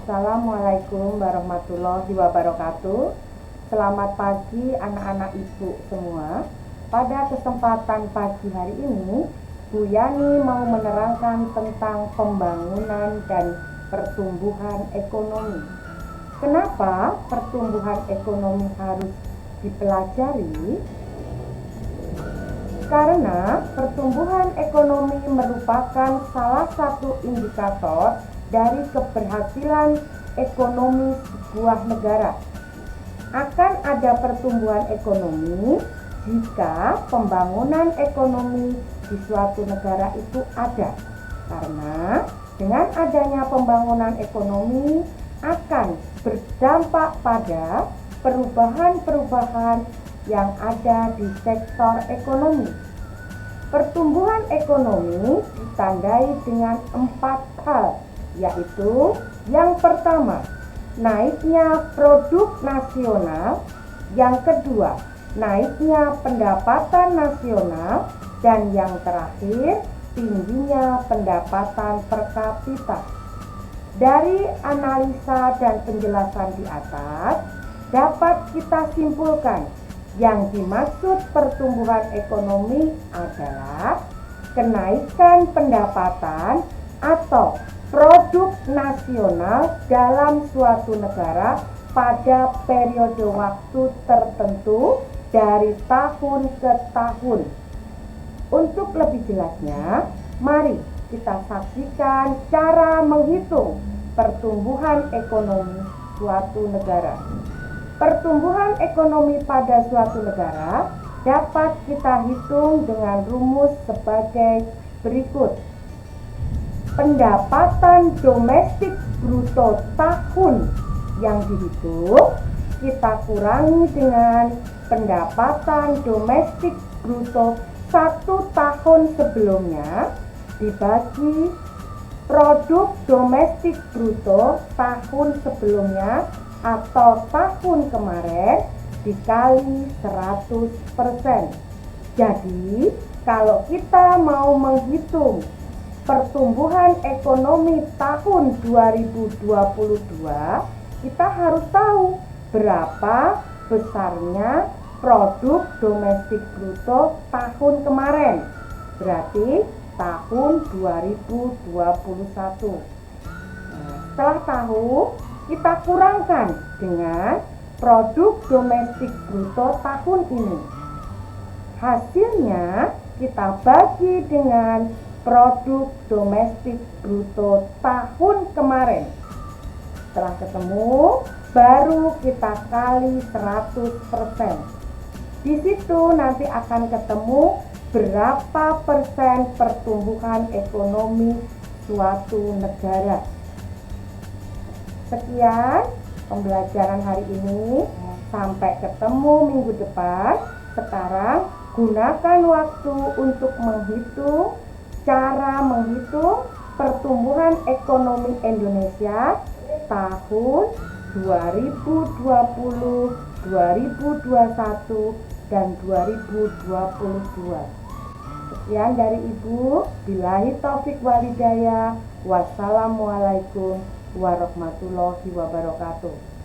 Assalamualaikum warahmatullahi wabarakatuh. Selamat pagi anak-anak ibu semua. Pada kesempatan pagi hari ini, Bu Yani mau menerangkan tentang pembangunan dan pertumbuhan ekonomi. Kenapa pertumbuhan ekonomi harus dipelajari? Karena pertumbuhan ekonomi merupakan salah satu indikator dari keberhasilan ekonomi sebuah negara. Akan ada pertumbuhan ekonomi jika pembangunan ekonomi di suatu negara itu ada. Karena dengan adanya pembangunan ekonomi akan berdampak pada perubahan-perubahan yang ada di sektor ekonomi. Pertumbuhan ekonomi ditandai dengan 4 hal, yaitu yang pertama, naiknya produk nasional, yang kedua, naiknya pendapatan nasional, dan yang terakhir, tingginya pendapatan per kapita. Dari analisa dan penjelasan di atas, dapat kita simpulkan yang dimaksud pertumbuhan ekonomi adalah kenaikan pendapatan atau produk nasional dalam suatu negara pada periode waktu tertentu dari tahun ke tahun. Untuk lebih jelasnya, mari kita saksikan cara menghitung pertumbuhan ekonomi suatu negara. Pertumbuhan ekonomi pada suatu negara dapat kita hitung dengan rumus sebagai berikut. Pendapatan domestik bruto tahun yang dihitung kita kurangi dengan pendapatan domestik bruto 1 tahun sebelumnya dibagi produk domestik bruto tahun sebelumnya atau tahun kemarin dikali 100%. Jadi kalau kita mau menghitung pertumbuhan ekonomi tahun 2022, kita harus tahu berapa besarnya produk domestik bruto tahun kemarin. Berarti tahun 2021. Setelah tahu, kita kurangkan dengan produk domestik bruto tahun ini. Hasilnya kita bagi dengan produk domestik bruto tahun kemarin. Setelah ketemu, baru kita kali 100%. Di situ nanti akan ketemu berapa persen pertumbuhan ekonomi suatu negara. Sekian pembelajaran hari ini. Sampai ketemu minggu depan. Sekarang gunakan waktu untuk menghitung cara menghitung pertumbuhan ekonomi Indonesia tahun 2020, 2021, dan 2022. Sekian dari Ibu. Billahi taufik walhidayah. Wassalamualaikum warahmatullahi wabarakatuh.